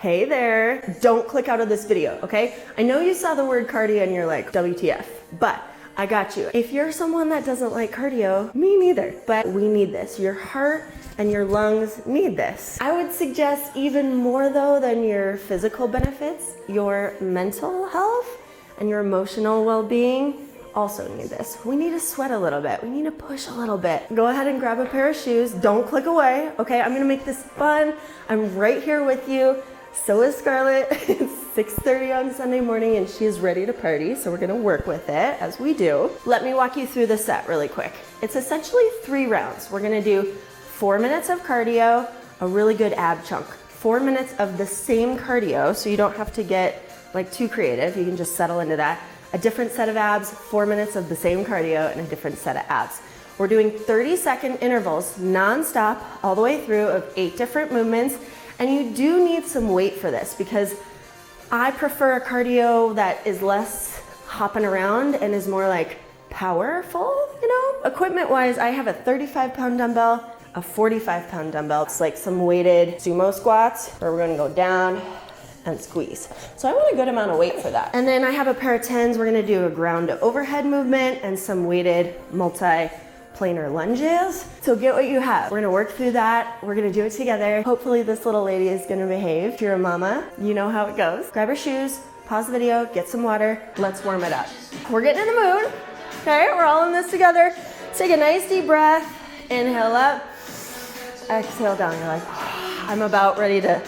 Hey there, don't click out of this video, okay? I know you saw the word cardio and you're like, WTF, but I got you. If you're someone that doesn't like cardio, me neither, but we need this. Your heart and your lungs need this. I would suggest even more though than your physical benefits, your mental health and your emotional well-being also need this. We need to sweat a little bit. We need to push a little bit. Go ahead and grab a pair of shoes. Don't click away, okay? I'm gonna make this fun. I'm right here with you. So is Scarlett. It's 6:30 on Sunday morning and she is ready to party, so we're gonna work with it as we do. Let me walk you through the set really quick. It's essentially 3 rounds. We're gonna do 4 minutes of cardio, a really good ab chunk. 4 minutes of the same cardio, so you don't have to get like too creative. You can just settle into that. A different set of abs, 4 minutes of the same cardio, and a different set of abs. We're doing 30-second intervals non-stop all the way through of 8 different movements. And you do need some weight for this because I prefer a cardio that is less hopping around and is more like powerful, you know? Equipment-wise, I have a 35-pound dumbbell, a 45-pound dumbbell. It's like some weighted sumo squats where we're gonna go down and squeeze. So I want a good amount of weight for that. And then I have a pair of 10s. We're gonna do a ground to overhead movement and some weighted multi-planar lunges. So get what you have. We're gonna work through that. We're gonna do it together. Hopefully this little lady is gonna behave. If you're a mama, you know how it goes. Grab your shoes, pause the video, get some water. Let's warm it up. We're getting in the mood. Okay, we're all in this together. Take a nice deep breath. Inhale up, exhale down. You're like, I'm about ready to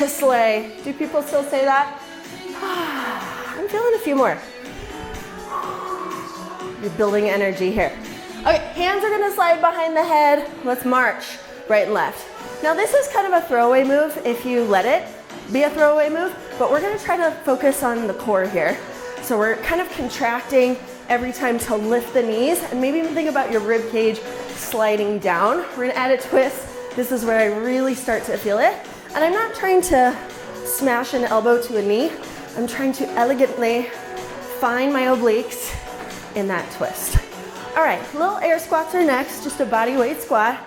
slay. Do people still say that? I'm feeling a few more. You're building energy here. Okay, hands are gonna slide behind the head. Let's march right and left. Now this is kind of a throwaway move if you let it be a throwaway move, but we're gonna try to focus on the core here. So we're kind of contracting every time to lift the knees and maybe even think about your rib cage sliding down. We're gonna add a twist. This is where I really start to feel it. And I'm not trying to smash an elbow to a knee. I'm trying to elegantly find my obliques in that twist. All right, little air squats are next, just a body weight squat.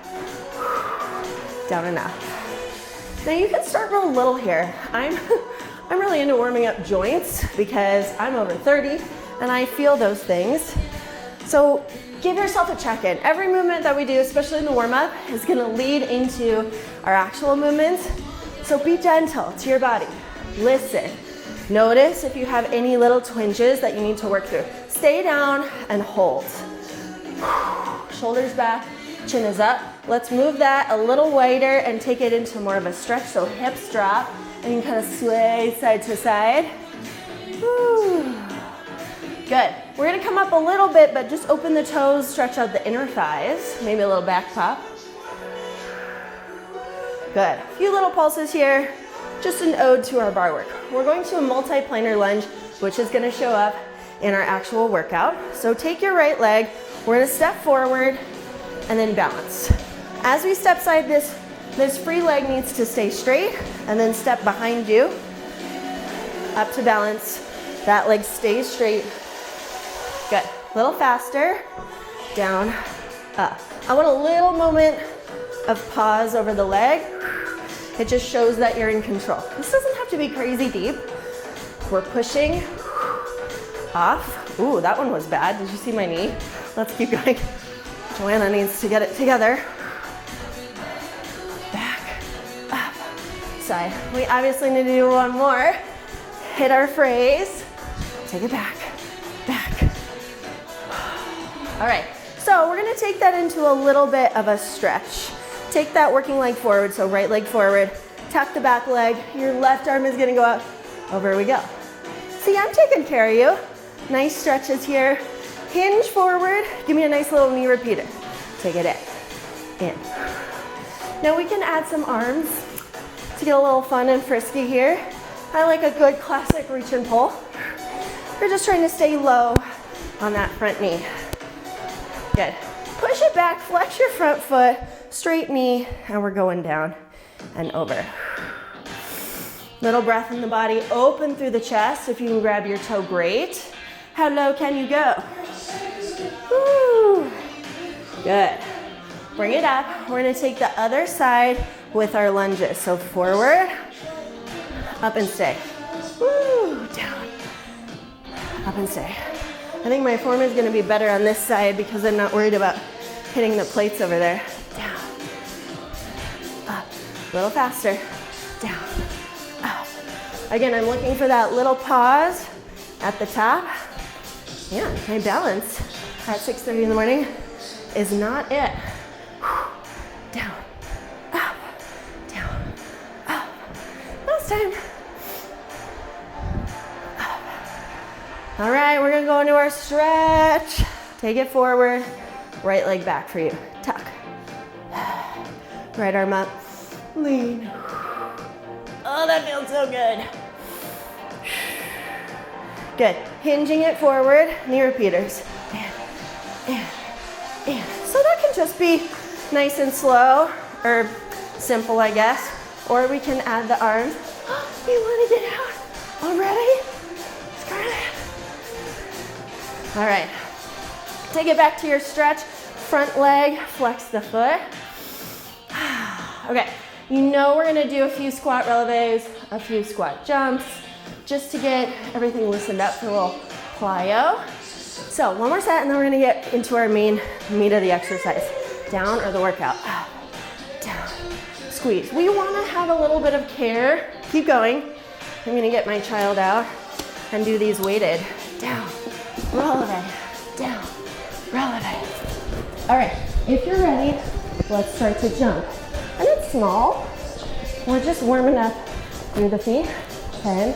Down and up. Now you can start real little here. I'm really into warming up joints because I'm over 30 and I feel those things. So give yourself a check-in. Every movement that we do, especially in the warm-up, is gonna lead into our actual movements. So be gentle to your body. Listen. Notice if you have any little twinges that you need to work through. Stay down and hold. Shoulders back, chin is up. Let's move that a little wider and take it into more of a stretch. So hips drop and you can kind of sway side to side. Woo. Good. We're gonna come up a little bit, but just open the toes, stretch out the inner thighs, maybe a little back pop. Good. A few little pulses here, just an ode to our bar work. We're going to a multi-planar lunge, which is gonna show up in our actual workout. So take your right leg, we're gonna step forward and then balance. As we step side, this free leg needs to stay straight and then step behind you, up to balance. That leg stays straight. Good. A little faster, down, up. I want a little moment of pause over the leg. It just shows that you're in control. This doesn't have to be crazy deep. We're pushing off. Ooh, that one was bad. Did you see my knee? Let's keep going. Joanna needs to get it together. Back, up, side. We obviously need to do one more. Hit our phrase. Take it back, back. All right, so we're gonna take that into a little bit of a stretch. Take that working leg forward, so right leg forward, tuck the back leg, your left arm is gonna go up. Over we go. See, I'm taking care of you. Nice stretches here. Hinge forward, give me a nice little knee repeater. Take it in. Now we can add some arms to get a little fun and frisky here. I like a good classic reach and pull. We're just trying to stay low on that front knee. Good. Push it back, flex your front foot, straight knee, and we're going down and over. Little breath in the body, open through the chest. If you can grab your toe, great. How low can you go? Woo. Good. Bring it up. We're gonna take the other side with our lunges. So forward, Up and stay. Woo, down. Up and stay. I think my form is gonna be better on this side because I'm not worried about hitting the plates over there. Down. Up. A little faster. Down. Up. Again, I'm looking for that little pause at the top. Yeah, my balance at 6:30 in the morning is not it. Down. Up. Down. Up. Last time. All right, we're gonna go into our stretch. Take it forward, right leg back for you. Tuck. Right arm up, lean. Oh, that feels so good. Good, hinging it forward, knee repeaters. And. So that can just be nice and slow, or simple, I guess. Or we can add the arms. You wanna get out already? Scarlett. All right, take it back to your stretch. Front leg, flex the foot. Okay, you know we're gonna do a few squat releves, a few squat jumps, just to get everything loosened up for a little plyo. So one more set and then we're gonna get into our main meat of the exercise. Down or the workout. Down, squeeze. We wanna have a little bit of care. Keep going. I'm gonna get my child out and do these weighted. Down. Releve, down, releve. All right, if you're ready, let's start to jump. And it's small. We're just warming up through the feet. 10,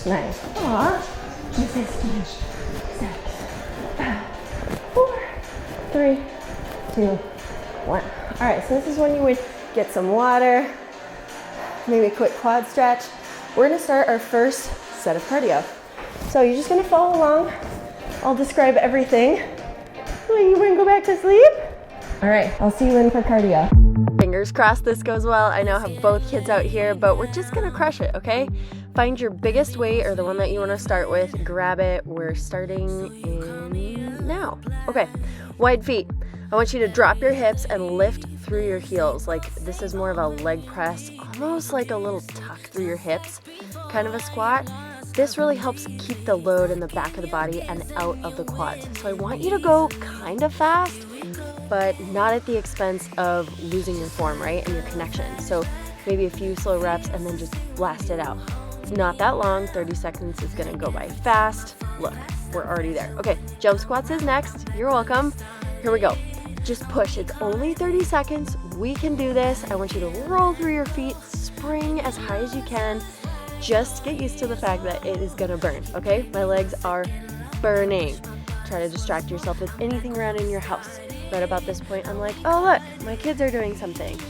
9. Aw, this is 10, 6, 5, 4, 3, 2, 1. All right, so this is when you would get some water, maybe a quick quad stretch. We're gonna start our first set of cardio. So you're just gonna follow along. I'll describe everything. Oh, you wanna go back to sleep? All right, I'll see you in for cardio. Fingers crossed this goes well. I now have both kids out here, but we're just gonna crush it, okay? Find your biggest weight or the one that you wanna start with, grab it. We're starting in now. Okay, wide feet. I want you to drop your hips and lift through your heels. Like this is more of a leg press, almost like a little tuck through your hips, kind of a squat. This really helps keep the load in the back of the body and out of the quads. So I want you to go kind of fast, but not at the expense of losing your form, right? And your connection. So maybe a few slow reps and then just blast it out. It's not that long, 30 seconds is gonna go by fast. Look, we're already there. Okay, jump squats is next. You're welcome. Here we go. Just push, it's only 30 seconds. We can do this. I want you to roll through your feet, spring as high as you can. Just get used to the fact that it is gonna burn, okay? My legs are burning. Try to distract yourself with anything around in your house. Right about this point, I'm like, oh look, my kids are doing something.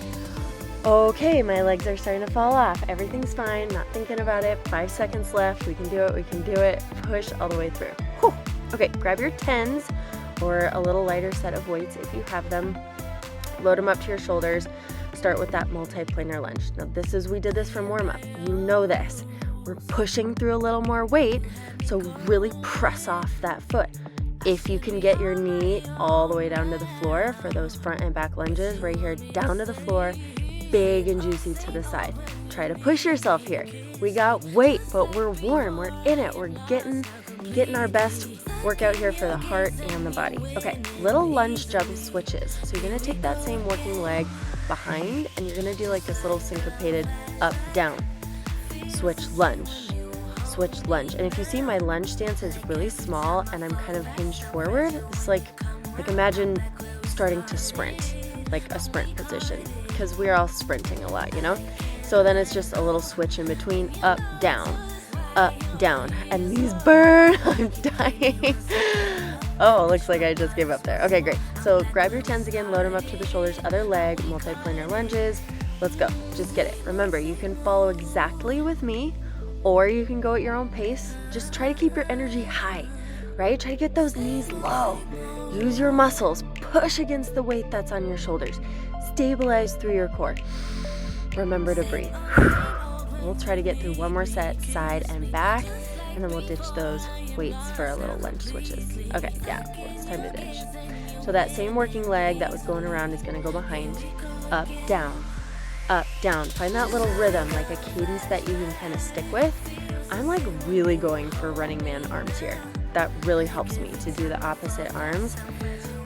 Okay, my legs are starting to fall off. Everything's fine, not thinking about it. 5 seconds left, we can do it, we can do it. Push all the way through. Whew. Okay, grab your 10s or a little lighter set of weights if you have them. Load them up to your shoulders. Start with that multi-planar lunge. Now we did this from warm up. You know this. We're pushing through a little more weight, so really press off that foot. If you can get your knee all the way down to the floor for those front and back lunges, right here, down to the floor, big and juicy to the side. Try to push yourself here. We got weight, but we're warm, we're in it. We're getting our best workout here for the heart and the body. Okay, little lunge jump switches. So you're gonna take that same working leg behind and you're gonna do like this little syncopated up, down, switch, lunge, switch, lunge. And if you see my lunge stance is really small and I'm kind of hinged forward, it's like imagine starting to sprint, like a sprint position, because we're all sprinting a lot, you know? So then it's just a little switch in between, up, down, and these burn. I'm dying. Oh, looks like I just gave up there. Okay, great. So grab your 10s again, load them up to the shoulders, other leg, multi-planar lunges. Let's go. Just get it. Remember, you can follow exactly with me, or you can go at your own pace. Just try to keep your energy high, right? Try to get those knees low. Use your muscles. Push against the weight that's on your shoulders. Stabilize through your core. Remember to breathe. We'll try to get through one more set, side and back, and then we'll ditch those weights for a little lunge switches. Okay, yeah, well, it's time to ditch. So that same working leg that was going around is gonna go behind, up, down, up, down. Find that little rhythm, like a cadence that you can kind of stick with. I'm like really going for running man arms here. That really helps me to do the opposite arms.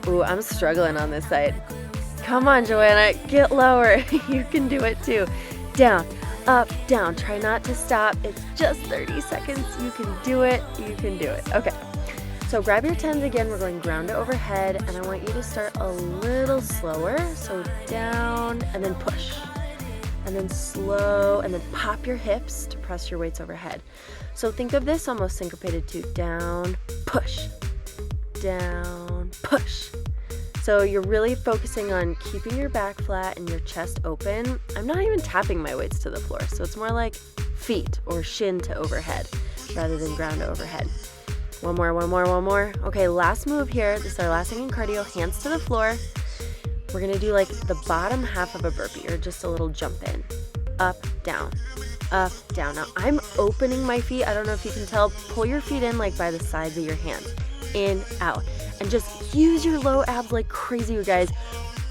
Ooh, I'm struggling on this side. Come on, Joanna, get lower. You can do it too. Down, up, down. Try not to stop. It's just 30 seconds. You can do it. You can do it. Okay. So grab your 10s again. We're going ground to overhead, and I want you to start a little slower. So down and then push. And then slow, and then pop your hips to press your weights overhead. So think of this almost syncopated too. Down, push, down, push. So you're really focusing on keeping your back flat and your chest open. I'm not even tapping my weights to the floor, so it's more like feet or shin to overhead rather than ground to overhead. One more, one more, one more. Okay, last move here. This is our last thing in cardio, hands to the floor. We're gonna do like the bottom half of a burpee or just a little jump in. Up, down, up, down. Now I'm opening my feet. I don't know if you can tell. Pull your feet in like by the sides of your hands. In, out. And just use your low abs like crazy, you guys.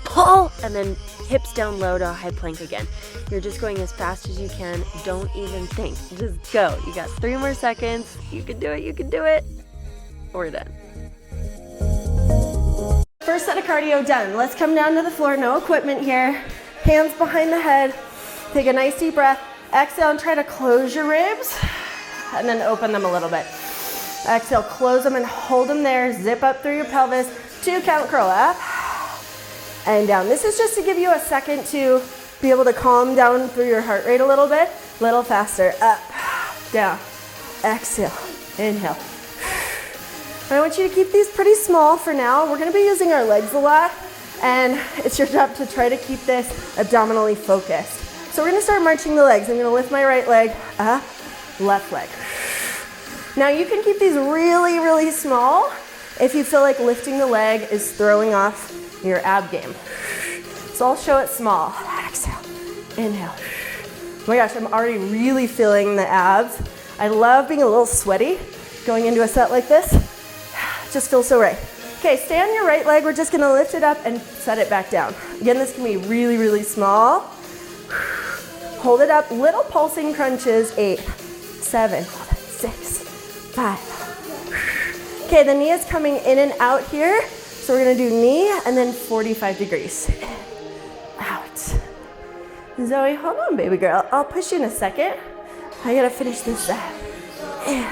Pull, and then hips down low to a high plank again. You're just going as fast as you can. Don't even think. Just go. You got 3 more seconds. You can do it. You can do it. We're done. First set of cardio done. Let's come down to the floor. No equipment here. Hands behind the head. Take a nice deep breath. Exhale and try to close your ribs and then open them a little bit. Exhale, close them and hold them there. Zip up through your pelvis. 2 count curl up and down. This is just to give you a second to be able to calm down through your heart rate a little bit. Little faster. Up, down. Exhale, inhale. I want you to keep these pretty small for now. We're gonna be using our legs a lot, and it's your job to try to keep this abdominally focused. So we're gonna start marching the legs. I'm gonna lift my right leg up, left leg. Now you can keep these really, really small if you feel like lifting the leg is throwing off your ab game. So I'll show it small. Exhale, inhale. Oh my gosh, I'm already really feeling the abs. I love being a little sweaty going into a set like this. Just feels so right. Okay, stay on your right leg. We're just gonna lift it up and set it back down. Again, this can be really, really small. Hold it up, little pulsing crunches. 8, 7, 6, 5. Okay, the knee is coming in and out here. So we're gonna do knee and then 45 degrees. Out. Zoe, hold on, baby girl. I'll push you in a second. I gotta finish this set. In,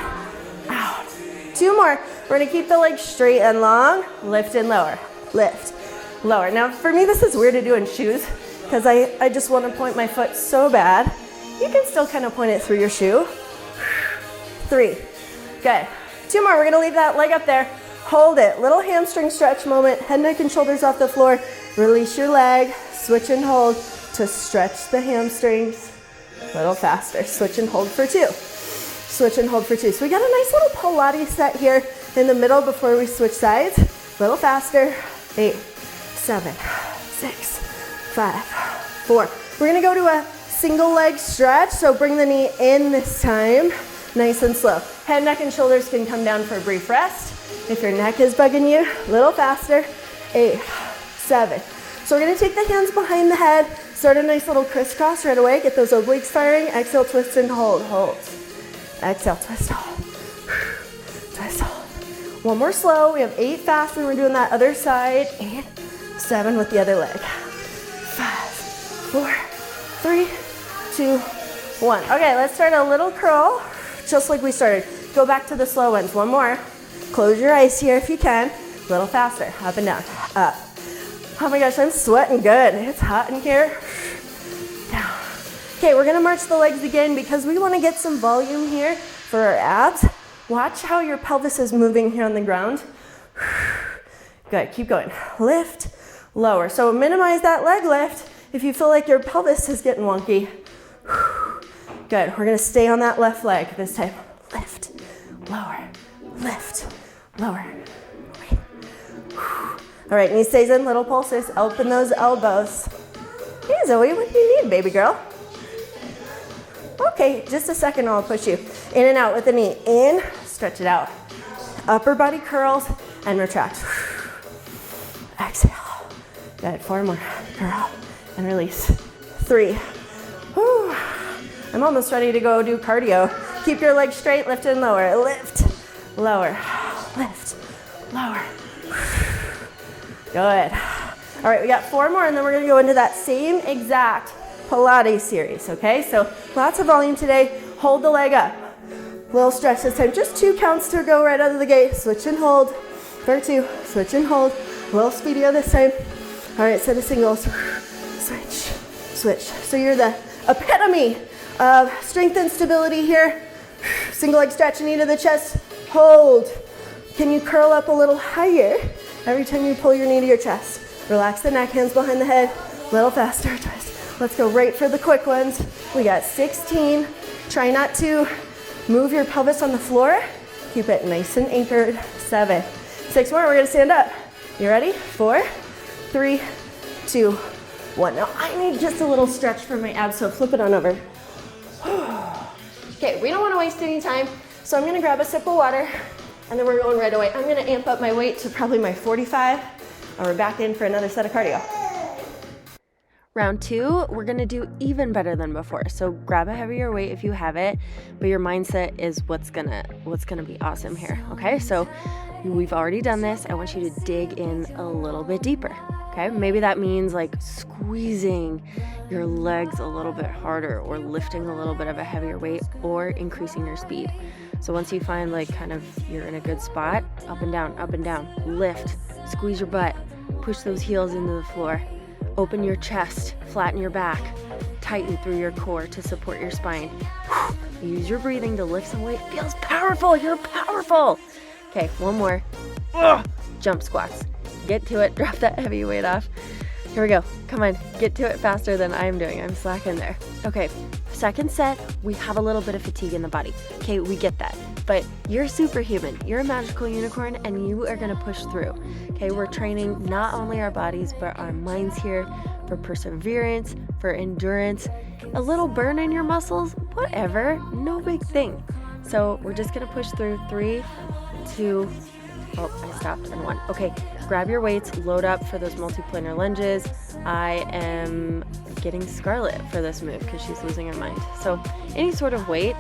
out. 2 more. We're gonna keep the legs straight and long. Lift and lower. Lift, lower. Now for me, this is weird to do in shoes because I just wanna point my foot so bad. You can still kind of point it through your shoe. 3, good. 2 more, we're gonna leave that leg up there. Hold it, little hamstring stretch moment. Head, neck, and shoulders off the floor. Release your leg, switch and hold to stretch the hamstrings. A little faster, switch and hold for 2. Switch and hold for 2. So we got a nice little Pilates set here in the middle before we switch sides. A little faster. 8, 7, 6, 5, 4. We're gonna go to a single leg stretch. So bring the knee in this time, nice and slow. Head, neck, and shoulders can come down for a brief rest. If your neck is bugging you, a little faster. 8, 7. So we're gonna take the hands behind the head, start a nice little crisscross right away. Get those obliques firing. Exhale, twist and hold, hold. Exhale, twist, hold. Twist, hold. 1 more slow. We have 8 fast, and we're doing that other side. 8, 7 with the other leg. 5, 4, 3, 2, 1. Okay, let's start a little curl, just like we started. Go back to the slow ones. 1 more. Close your eyes here if you can. A little faster. Up and down. Up. Oh my gosh, I'm sweating good. It's hot in here. Down. Okay, we're gonna march the legs again because we wanna get some volume here for our abs. Watch how your pelvis is moving here on the ground. Good, keep going. Lift, lower. So minimize that leg lift if you feel like your pelvis is getting wonky. Good, we're gonna stay on that left leg this time. Lift, lower, lift, lower. All right, knee stays in, little pulses. Open those elbows. Hey Zoe, what do you need, baby girl? Okay, just a second, I'll push you. In and out with the knee. In, stretch it out. Upper body curls and retract. Exhale. Good, 4 more. Curl and release. 3. Whew. I'm almost ready to go do cardio. Keep your legs straight, lift and lower. Lift, lower, lift, lower. Good. All right, we got 4 more, and then we're gonna go into that same exact Pilates series, okay? So lots of volume today. Hold the leg up. Little stretch this time. Just 2 counts to go right out of the gate. Switch and hold for 2. Switch and hold. A little speedier this time. All right, set of singles. Switch, switch. So you're the epitome of strength and stability here. Single leg stretch, knee to the chest. Hold. Can you curl up a little higher every time you pull your knee to your chest? Relax the neck, hands behind the head. A little faster, twist. Let's go right for the quick ones. We got 16. Try not to move your pelvis on the floor. Keep it nice and anchored. 7. 6 more, we're gonna stand up. You ready? 4, 3, 2, 1. Now I need just a little stretch for my abs, so flip it on over. Okay, we don't wanna waste any time, so I'm gonna grab a sip of water, and then we're going right away. I'm gonna amp up my weight to probably my 45, and we're back in for another set of cardio. Round 2, we're gonna do even better than before. So grab a heavier weight if you have it, but your mindset is what's gonna be awesome here, okay? So we've already done this. I want you to dig in a little bit deeper, okay? Maybe that means like squeezing your legs a little bit harder, or lifting a little bit of a heavier weight, or increasing your speed. So once you find like kind of you're in a good spot, up and down, lift, squeeze your butt, push those heels into the floor. Open your chest, flatten your back, tighten through your core to support your spine. Use your breathing to lift some weight. Feels powerful, you're powerful. Okay, 1 more. Jump squats. Get to it, drop that heavy weight off. Here we go, come on, get to it faster than I'm doing. I'm slacking there. Okay, second set, we have a little bit of fatigue in the body. Okay, we get that, but you're superhuman. You're a magical unicorn, and you are gonna push through. Okay, we're training not only our bodies, but our minds here for perseverance, for endurance, a little burn in your muscles, whatever, no big thing. So we're just gonna push through. 3, 2, oh, I stopped, and 1. Okay, grab your weights, load up for those multiplanar lunges. I am getting Scarlett for this move because she's losing her mind. So any sort of weight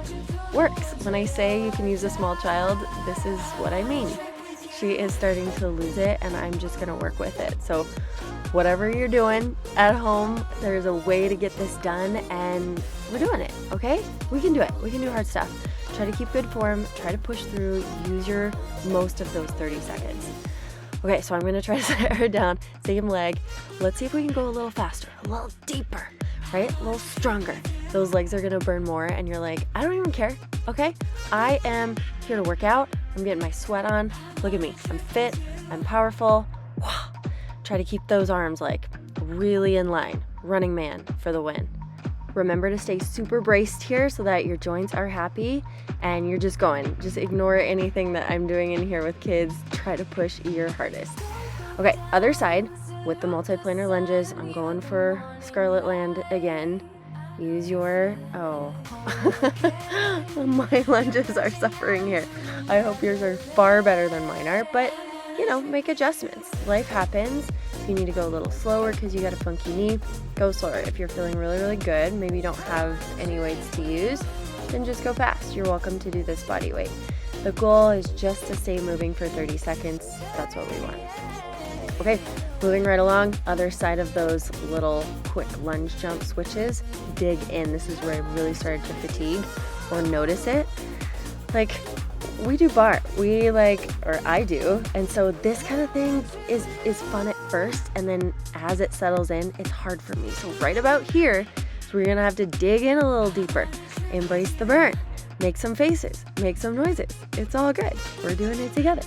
works. When I say you can use a small child, this is what I mean. She is starting to lose it, and I'm just gonna work with it. So whatever you're doing at home, there's a way to get this done, and we're doing it, okay? We can do it. We can do hard stuff. Try to keep good form, try to push through, use your most of those 30 seconds. Okay, so I'm gonna try to set her down, same leg. Let's see if we can go a little faster, a little deeper, right? A little stronger. Those legs are gonna burn more, and you're like, I don't even care, okay? I am here to work out. I'm getting my sweat on. Look at me, I'm fit, I'm powerful. Try to keep those arms like really in line. Running man for the win. Remember to stay super braced here so that your joints are happy and you're just going. Just ignore anything that I'm doing in here with kids. Try to push your hardest. Okay, other side with the multiplanar lunges. I'm going for Scarlet Land again. Use your, my lunges are suffering here. I hope yours are far better than mine are, but make adjustments. Life happens. If you need to go a little slower because you got a funky knee, go slower. If you're feeling really, really good, maybe you don't have any weights to use, then just go fast. You're welcome to do this body weight. The goal is just to stay moving for 30 seconds. That's what we want. Okay, moving right along, other side of those little quick lunge jump switches, dig in. This is where I really started to fatigue or notice it. Like, we do bar, I do, and so this kind of thing is fun at first, and then as it settles in, it's hard for me. So right about here, so we're gonna have to dig in a little deeper, embrace the burn, make some faces, make some noises. It's all good. We're doing it together.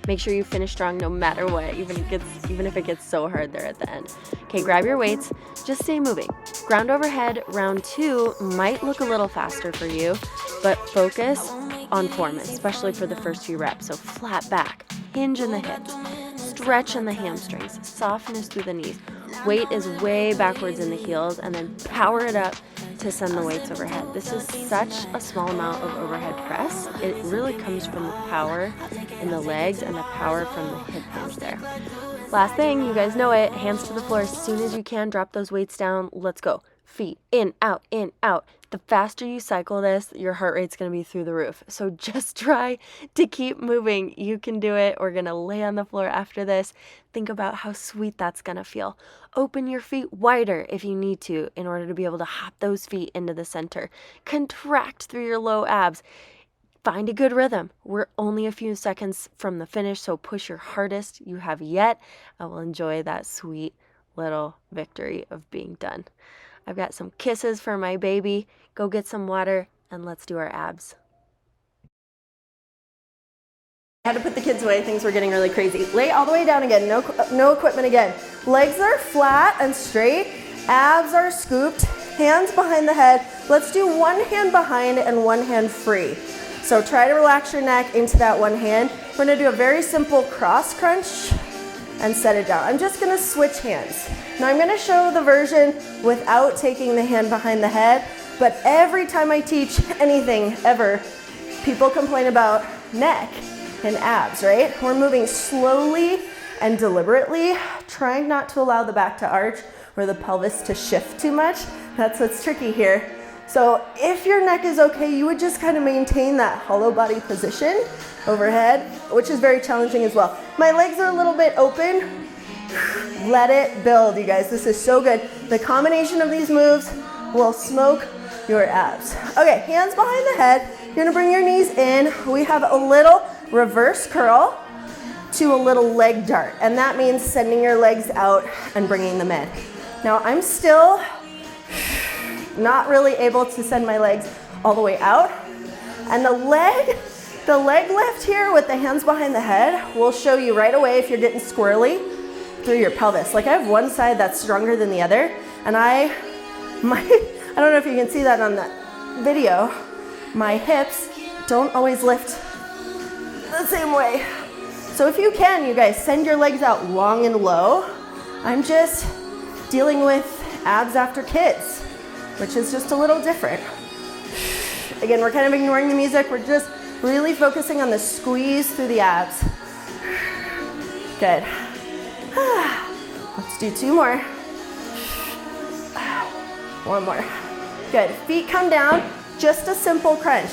Make sure you finish strong no matter what, even if it gets so hard there at the end. Okay, grab your weights, just stay moving. Ground overhead, round 2 might look a little faster for you, but focus on form, especially for the first few reps. So flat back, hinge in the hips, stretch in the hamstrings, softness through the knees. Weight is way backwards in the heels, and then power it up to send the weights overhead. This is such a small amount of overhead press. It really comes from the power in the legs and the power from the hip hinge there. Last thing, you guys know it, hands to the floor as soon as you can, drop those weights down. Let's go. feet, in, out, in, out. The faster you cycle this, your heart rate's going to be through the roof. So just try to keep moving. You can do it. We're going to lay on the floor after this. Think about how sweet that's going to feel. Open your feet wider if you need to in order to be able to hop those feet into the center. Contract through your low abs. Find a good rhythm. We're only a few seconds from the finish, so push your hardest you have yet, and we'll enjoy that sweet little victory of being done. I've got some kisses for my baby. Go get some water, and let's do our abs. I had to put the kids away. Things were getting really crazy. Lay all the way down again. No equipment again. Legs are flat and straight. Abs are scooped. Hands behind the head. Let's do one hand behind and one hand free. So try to relax your neck into that one hand. We're going to do a very simple cross crunch and set it down. I'm just going to switch hands. Now I'm going to show the version without taking the hand behind the head, but every time I teach anything ever, people complain about neck and abs, right? We're moving slowly and deliberately, trying not to allow the back to arch or the pelvis to shift too much. That's what's tricky here. So if your neck is okay, you would just kind of maintain that hollow body position overhead, which is very challenging as well. My legs are a little bit open. Let it build, you guys. This is so good. The combination of these moves will smoke your abs. Okay, hands behind the head. You're gonna bring your knees in. We have a little reverse curl to a little leg dart, and that means sending your legs out and bringing them in. Now I'm still not really able to send my legs all the way out, and the leg lift here with the hands behind the head will show you right away if you're getting squirrely through your pelvis. Like I have one side that's stronger than the other, and I don't know if you can see that on that video, my hips don't always lift the same way. So if you can, you guys, send your legs out long and low. I'm just dealing with abs after kids, which is just a little different. Again, we're kind of ignoring the music. We're just really focusing on the squeeze through the abs. Good. Let's do two more. One more. Good. Feet come down. Just a simple crunch.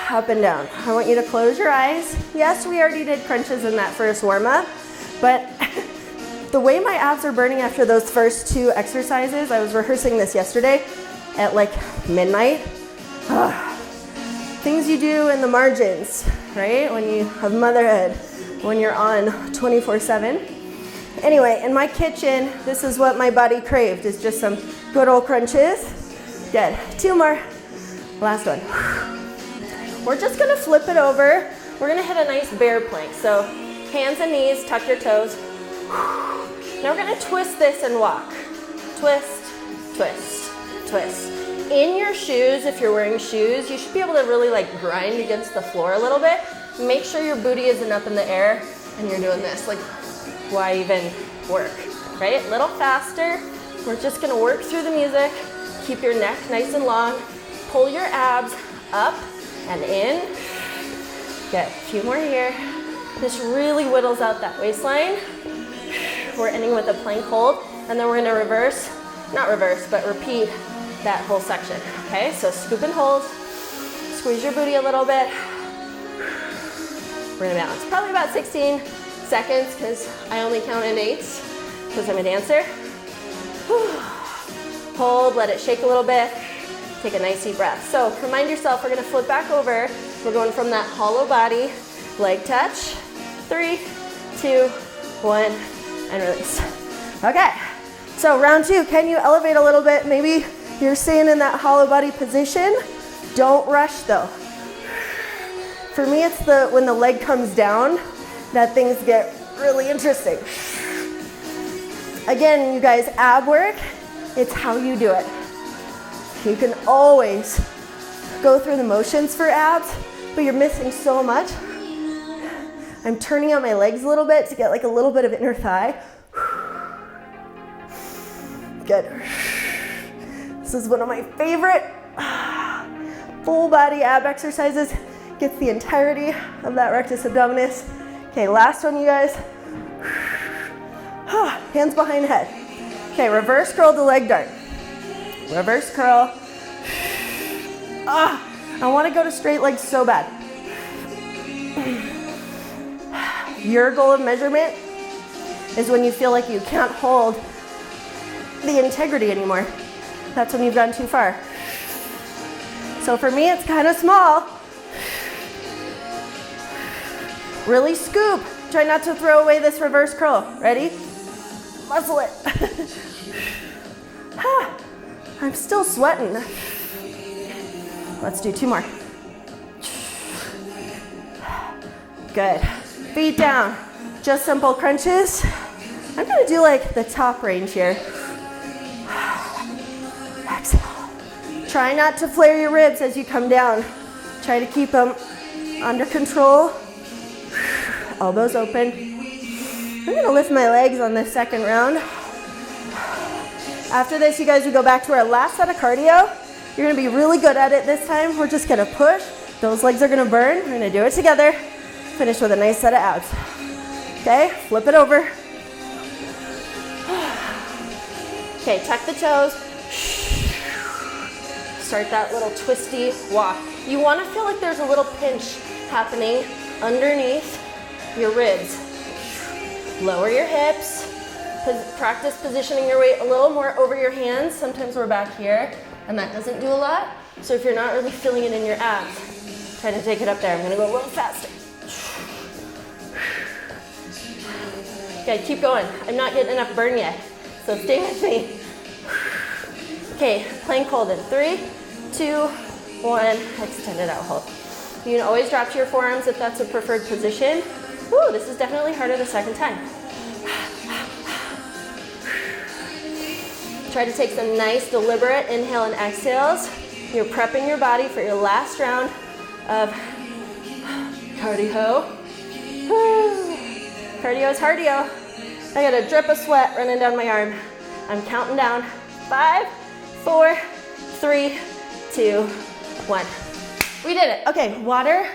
Up and down. I want you to close your eyes. Yes, we already did crunches in that first warm-up, but the way my abs are burning after those first two exercises, I was rehearsing this yesterday at like midnight. Things you do in the margins, right? When you have motherhood, when you're on 24/7. Anyway, in my kitchen, this is what my body craved, is just some good old crunches. Good. Two more. Last one. We're just gonna flip it over. We're gonna hit a nice bear plank. So hands and knees, tuck your toes. Now we're gonna twist this and walk. Twist, twist, twist. In your shoes, if you're wearing shoes, you should be able to really like grind against the floor a little bit. Make sure your booty isn't up in the air and you're doing this. Like, why even work, right? A little faster. We're just gonna work through the music. Keep your neck nice and long. Pull your abs up and in. Good, a few more here. This really whittles out that waistline. We're ending with a plank hold, and then we're gonna reverse, not reverse, but repeat that whole section. Okay, so scoop and hold. Squeeze your booty a little bit. We're gonna balance. Probably about 16 seconds, because I only count in eights, because I'm a dancer. Hold, let it shake a little bit. Take a nice deep breath. So remind yourself, we're gonna flip back over. We're going from that hollow body, leg touch. 3, 2, 1, and release. Okay, so round two, can you elevate a little bit? Maybe you're staying in that hollow body position. Don't rush though. For me, it's when the leg comes down that things get really interesting. Again, you guys, ab work, it's how you do it. You can always go through the motions for abs, but you're missing so much. I'm turning out my legs a little bit to get like a little bit of inner thigh. Good. This is one of my favorite full body ab exercises. Gets the entirety of that rectus abdominis. Okay, last one, you guys. Hands behind head. Okay, reverse curl to leg dart. reverse curl. Ah, I want to go to straight legs so bad. Your goal of measurement is when you feel like you can't hold the integrity anymore. That's when you've gone too far. So for me, it's kind of small. Really scoop. Try not to throw away this reverse curl. Ready? Muscle it. I'm still sweating. Let's do 2 more. Good. Feet down. Just simple crunches. I'm gonna do like the top range here. Exhale. Try not to flare your ribs as you come down. Try to keep them under control. Elbows open. I'm gonna lift my legs on this second round. After this, you guys, we go back to our last set of cardio. You're gonna be really good at it this time. We're just gonna push. Those legs are gonna burn. We're gonna do it together. Finish with a nice set of abs. Okay, flip it over. Okay, tuck the toes. Start that little twisty walk. You wanna feel like there's a little pinch happening underneath your ribs. Lower your hips. Practice positioning your weight a little more over your hands. Sometimes we're back here, and that doesn't do a lot. So if you're not really feeling it in your abs, try to take it up there. I'm gonna go a little faster. Okay, keep going. I'm not getting enough burn yet, so stay with me. Okay, plank hold in 3, 2, 1, extend it out, hold. You can always drop to your forearms if that's a preferred position. Woo, this is definitely harder the second time. Try to take some nice, deliberate inhale and exhales. You're prepping your body for your last round of cardio. Woo. Cardio is cardio. I got a drip of sweat running down my arm. I'm counting down. 5, 4, 3, 2, 1. We did it. Okay, water.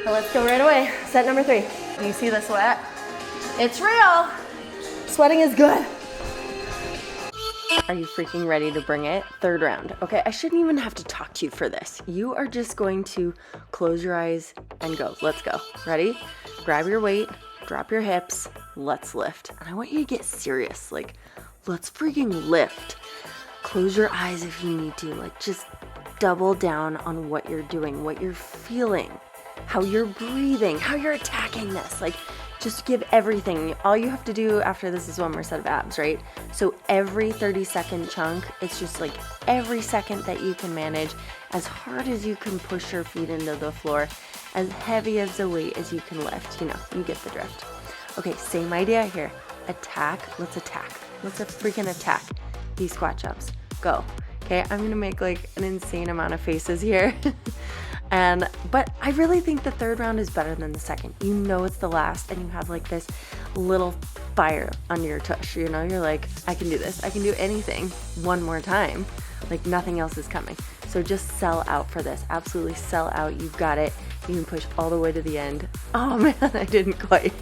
Now let's go right away. Set number 3. Do you see the sweat? It's real. Sweating is good. Are you freaking ready to bring it? Third round. Okay, I shouldn't even have to talk to you for this. You are just going to close your eyes and go. Let's go. Ready? Grab your weight, drop your hips, let's lift. And I want you to get serious. Like, let's freaking lift. Close your eyes if you need to. Like, just double down on what you're doing, what you're feeling, how you're breathing, how you're attacking this. Like, just give everything. All you have to do after this is one more set of abs, right? So every 30-second chunk, it's just like every second that you can manage, as hard as you can push your feet into the floor, as heavy as a weight as you can lift. You know, you get the drift. Okay, same idea here. Attack. Let's attack. Let's freaking attack these squat jumps. Go. Okay, I'm gonna make like an insane amount of faces here. But I really think the third round is better than the second. You know it's the last, and you have like this little fire under your tush. You know, you're like, I can do this. I can do anything one more time. Like nothing else is coming. So just sell out for this. Absolutely sell out. You've got it. You can push all the way to the end. Oh man, I didn't quite.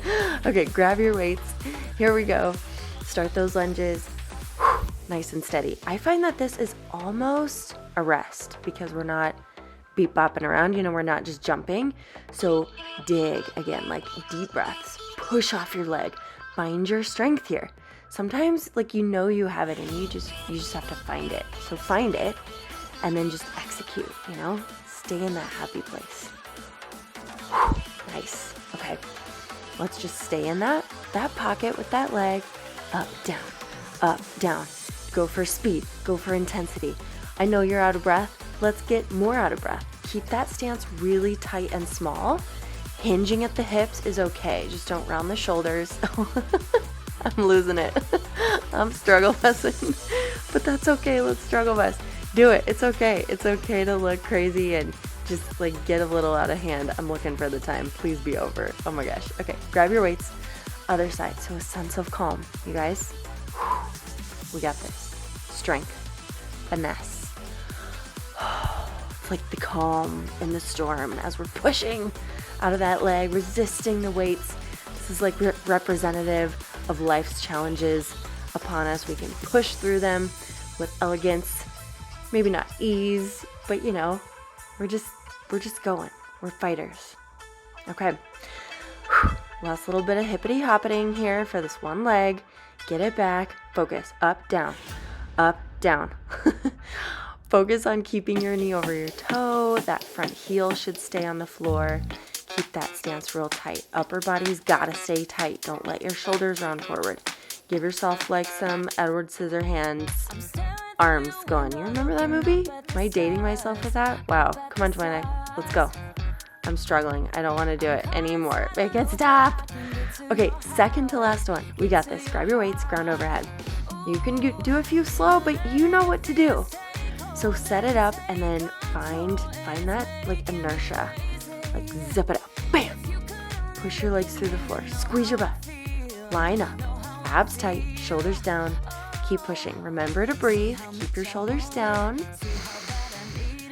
Okay, grab your weights. Here we go. Start those lunges. Nice and steady. I find that this is almost a rest because we're not beep bopping around, you know, we're not just jumping. So dig again, like deep breaths, push off your leg, find your strength here. Sometimes like, you know, you have it and you just have to find it. So find it and then just execute, you know, stay in that happy place. Nice. Okay. Let's just stay in that pocket with that leg, up, down. Go for speed, go for intensity. I know you're out of breath. Let's get more out of breath. Keep that stance really tight and small. Hinging at the hips is okay. Just don't round the shoulders. I'm losing it. I'm struggle busting. But that's okay. Let's struggle bust. Do it. It's okay. It's okay to look crazy and just like get a little out of hand. I'm looking for the time. Please be over. Oh my gosh. Okay. Grab your weights. Other side. So a sense of calm. You guys, we got this. Strength. Finesse. It's like the calm in the storm as we're pushing out of that leg, resisting the weights. This is like representative of life's challenges upon us. We can push through them with elegance maybe not ease, but you know, we're just going. We're fighters. Okay. Last little bit of hippity hoppeting here for this one leg. Get it back. Focus. Up, down. Up, down. Focus on keeping your knee over your toe. That front heel should stay on the floor. Keep that stance real tight. Upper body's gotta stay tight. Don't let your shoulders round forward. Give yourself like some Edward Scissorhands arms going. You remember that movie? Am I dating myself with that? Wow. Come on, Joanna. Let's go. I'm struggling. I don't want to do it anymore. Make it stop. Okay, second to last one. We got this. Grab your weights, ground overhead. You can do a few slow, but you know what to do. So set it up and then find that like inertia. Like zip it up. Bam! Push your legs through the floor. Squeeze your butt. Line up. Abs tight. Shoulders down. Keep pushing. Remember to breathe. Keep your shoulders down.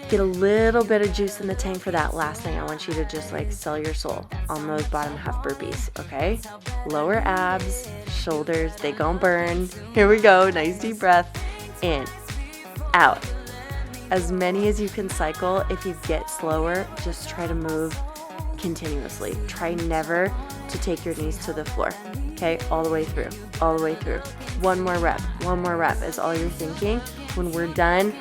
Get a little bit of juice in the tank for that last thing. I want you to just like sell your soul on those bottom half burpees, okay? Lower abs, shoulders, they gon' burn. Here we go. Nice deep breath. In, out. As many as you can cycle. If you get slower, just try to move continuously. Try never to take your knees to the floor, okay? All the way through, all the way through. One more rep is all you're thinking. When we're done,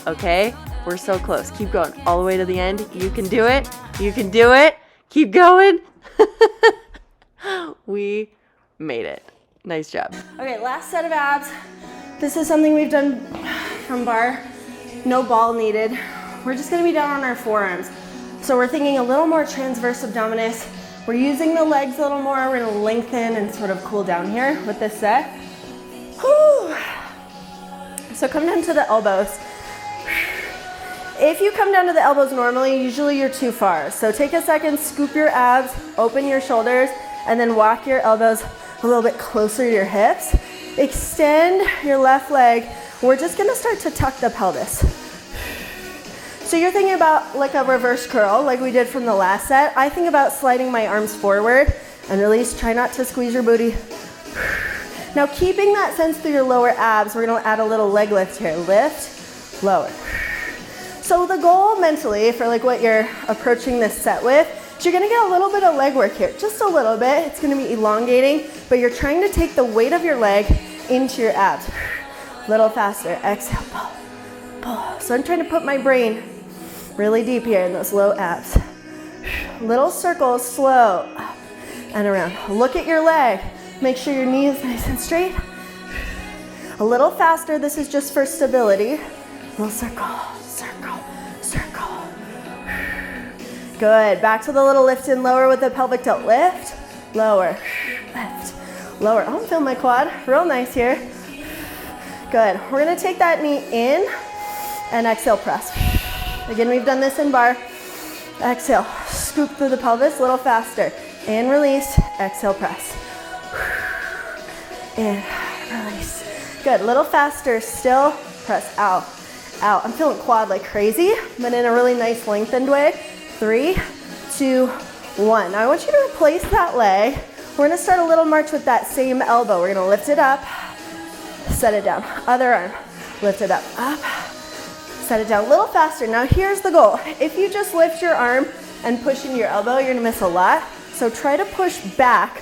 okay? We're so close. Keep going all the way to the end. You can do it. You can do it. Keep going. We made it. Nice job. Okay, last set of abs. This is something we've done from bar. No ball needed. We're just gonna be down on our forearms. So we're thinking a little more transverse abdominis. We're using the legs a little more. We're gonna lengthen and sort of cool down here with this set. Whew. So come down to the elbows. If you come down to the elbows normally, usually you're too far. So take a second, scoop your abs, open your shoulders, and then walk your elbows a little bit closer to your hips. Extend your left leg. We're just gonna start to tuck the pelvis. So you're thinking about like a reverse curl, like we did from the last set. I think about sliding my arms forward and release. Try not to squeeze your booty. Now keeping that sense through your lower abs, we're gonna add a little leg lift here. Lift, lower. So the goal mentally for like what you're approaching this set with, is you're gonna get a little bit of leg work here, just a little bit. It's gonna be elongating, but you're trying to take the weight of your leg into your abs. A little faster, exhale, pull, pull. So I'm trying to put my brain really deep here in those low abs. Little circles, slow, up and around. Look at your leg. Make sure your knee is nice and straight. A little faster, this is just for stability. Little circle, circle, circle. Good, back to the little lift and lower with the pelvic tilt. Lift, lower, lift, lower. Oh, I'm feeling my quad, real nice here. Good, we're gonna take that knee in and exhale, press. Again, we've done this in bar. Exhale, scoop through the pelvis, a little faster. And release, exhale, press. And release. Good, a little faster, still, press out, out. I'm feeling quad like crazy, but in a really nice lengthened way. 3, 2, 1. Now I want you to replace that leg. We're gonna start a little march with that same elbow. We're gonna lift it up, set it down. Other arm, lift it up, set it down a little faster. Now here's the goal. If you just lift your arm and push into your elbow, you're gonna miss a lot. So try to push back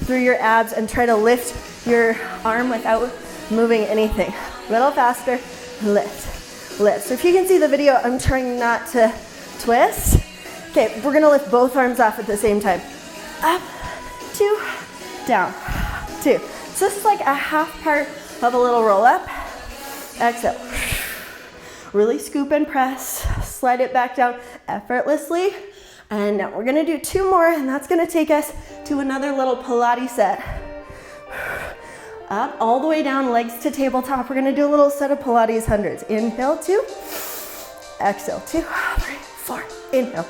through your abs and try to lift your arm without moving anything. Little faster, lift, lift. So if you can see the video, I'm trying not to twist. Okay, we're gonna lift both arms off at the same time. Up, 2, down, 2. So this is like a half part of a little roll up. Exhale. Really scoop and press, slide it back down effortlessly. And now we're gonna do 2 more, and that's gonna take us to another little Pilates set. Up, all the way down, legs to tabletop. We're gonna do a little set of Pilates hundreds. Inhale, 2, exhale, 2, 3, 4, inhale.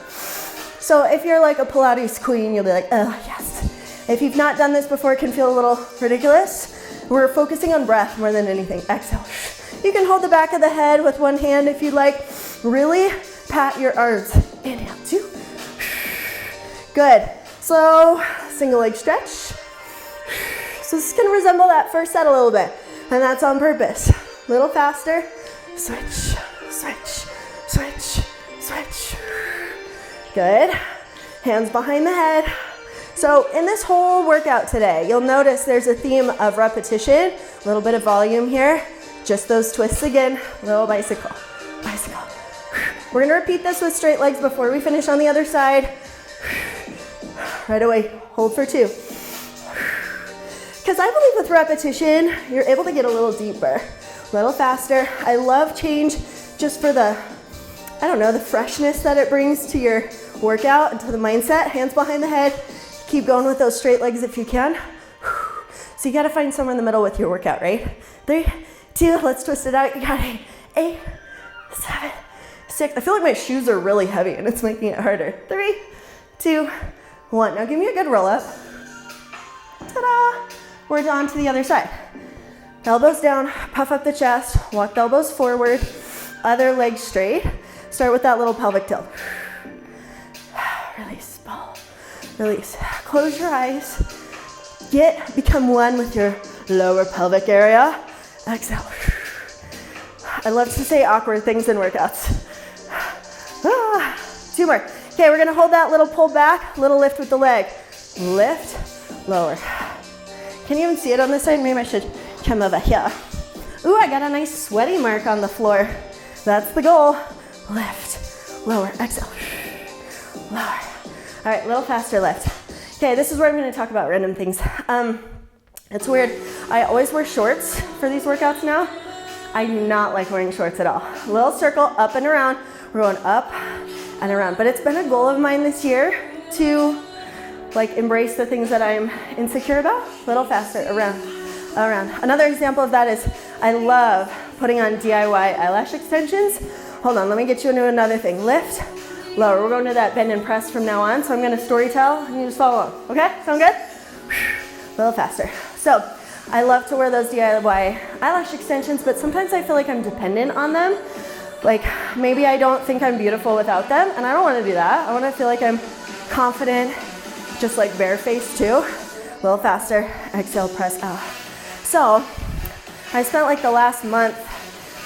So if you're like a Pilates queen, you'll be like, oh yes. If you've not done this before, it can feel a little ridiculous. We're focusing on breath more than anything. Exhale. You can hold the back of the head with one hand if you'd like. Really pat your arms. Inhale, 2. Good. Slow, single leg stretch. So this is gonna resemble that first set a little bit, and that's on purpose. A little faster, switch. Good. Hands behind the head. So in this whole workout today, you'll notice there's a theme of repetition, a little bit of volume here, just those twists again, little bicycle, bicycle. We're gonna repeat this with straight legs before we finish on the other side. Right away, hold for 2. Because I believe with repetition, you're able to get a little deeper, a little faster. I love change just for the, I don't know, the freshness that it brings to your workout and to the mindset. Hands behind the head. Keep going with those straight legs if you can. So you gotta find somewhere in the middle with your workout, right? 3, 2, let's twist it out. You got it. 8, 7, 6. I feel like my shoes are really heavy and it's making it harder. 3, 2, 1. Now give me a good roll up. Ta-da! We're on to the other side. Elbows down, puff up the chest, walk the elbows forward, other leg straight. Start with that little pelvic tilt. Release, ball, release. Close your eyes. Become one with your lower pelvic area. Exhale. I love to say awkward things in workouts. 2 more. Okay, we're gonna hold that little pull back, little lift with the leg. Lift, lower. Can you even see it on this side? Maybe I should come over here. Ooh, I got a nice sweaty mark on the floor. That's the goal. Lift, lower, exhale, lower. All right, a little faster lift. Okay, this is where I'm gonna talk about random things. It's weird. I always wear shorts for these workouts now. I do not like wearing shorts at all. Little circle, up and around. We're going up and around. But it's been a goal of mine this year to like embrace the things that I'm insecure about. A little faster, around, around. Another example of that is I love putting on DIY eyelash extensions. Hold on, let me get you into another thing. Lift, lower. We're going to that bend and press from now on. So I'm gonna story tell and you just follow along. Okay, sound good? A little faster. So I love to wear those DIY eyelash extensions, but sometimes I feel like I'm dependent on them. Like maybe I don't think I'm beautiful without them, and I don't wanna do that. I wanna feel like I'm confident, just like barefaced too. A little faster, exhale, press out. So I spent like the last month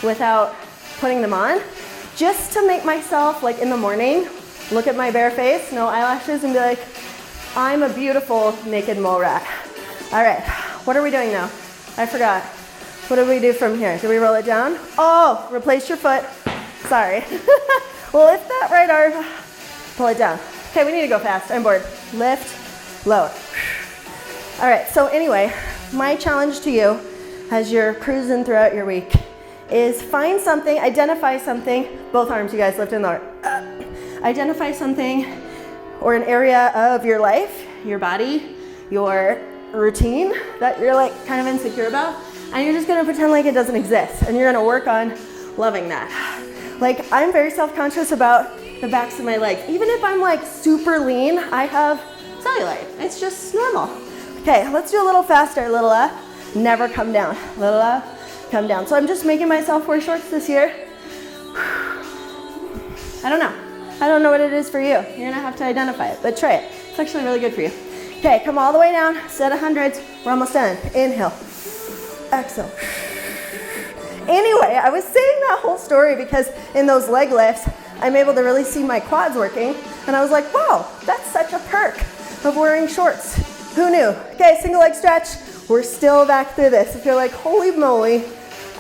without putting them on, just to make myself like in the morning, look at my bare face, no eyelashes, and be like, I'm a beautiful naked mole rat. All right, what are we doing now? I forgot. What do we do from here? Do we roll it down? Oh, replace your foot. Sorry. We'll lift that right arm, pull it down. Okay, we need to go fast. I'm bored. Lift, lower. All right, so anyway, my challenge to you as you're cruising throughout your week is find something, identify something, both arms you guys lift and lower. Identify something or an area of your life, your body, your routine that you're like kind of insecure about, and you're just gonna pretend like it doesn't exist, and you're gonna work on loving that. Like I'm very self-conscious about the backs of my legs. Even if I'm like super lean, I have cellulite. It's just normal. Okay, let's do a little faster. Little up, never come down. Little up, come down. So I'm just making myself wear shorts this year. I don't know. I don't know what it is for you. You're gonna have to identify it, but try it. It's actually really good for you. Okay, come all the way down, set of hundreds. We're almost done. Inhale, exhale. Anyway, I was saying that whole story because in those leg lifts, I'm able to really see my quads working. And I was like, wow, that's such a perk of wearing shorts. Who knew? Okay, single leg stretch. We're still back through this. If you're like, holy moly,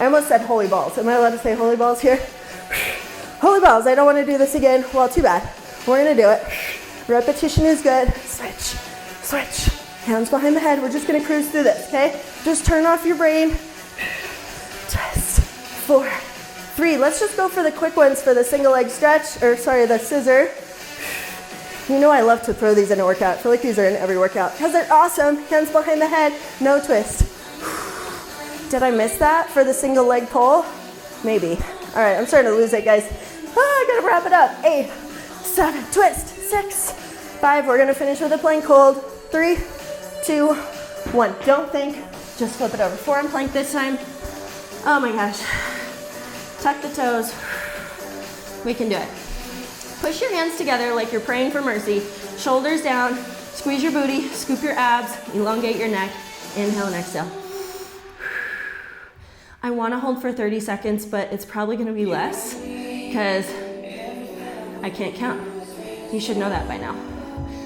I almost said holy balls. Am I allowed to say holy balls here? Holy balls, I don't want to do this again. Well, too bad. We're gonna do it. Repetition is good. Switch, switch. Hands behind the head. We're just gonna cruise through this, okay? Just turn off your brain. Twist. 4, 3. Let's just go for the quick ones for the single leg stretch, or sorry, the scissor. You know I love to throw these in a workout. I feel like these are in every workout because they're awesome. Hands behind the head, no twist. Did I miss that for the single leg pull? Maybe. All right, I'm starting to lose it, guys. I gotta wrap it up. 8, 7, twist, 6, 5. We're gonna finish with a plank hold. 3, 2, 1. Don't think, just flip it over. Forearm plank this time. Oh my gosh. Tuck the toes. We can do it. Push your hands together like you're praying for mercy. Shoulders down. Squeeze your booty. Scoop your abs. Elongate your neck. Inhale and exhale. I want to hold for 30 seconds, but it's probably going to be less because I can't count. You should know that by now.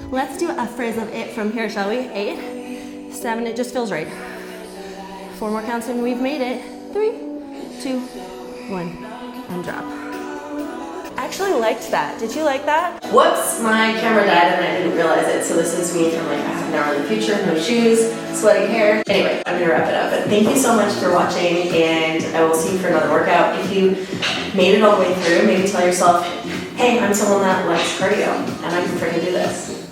Let's do a phrase of it from here, shall we? 8, 7, it just feels right. 4 more counts and we've made it. 3, 2, 1, and drop. I actually liked that. Did you like that? Whoops, my camera died and I didn't realize it. So this is me from like a half an hour in the future, no shoes, sweating hair. Anyway, I'm gonna wrap it up. But thank you so much for watching, and I will see you for another workout. If you made it all the way through, maybe tell yourself, hey, I'm someone that likes cardio and I can freaking do this.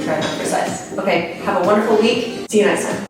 Try and exercise. Okay, have a wonderful week. See you next time.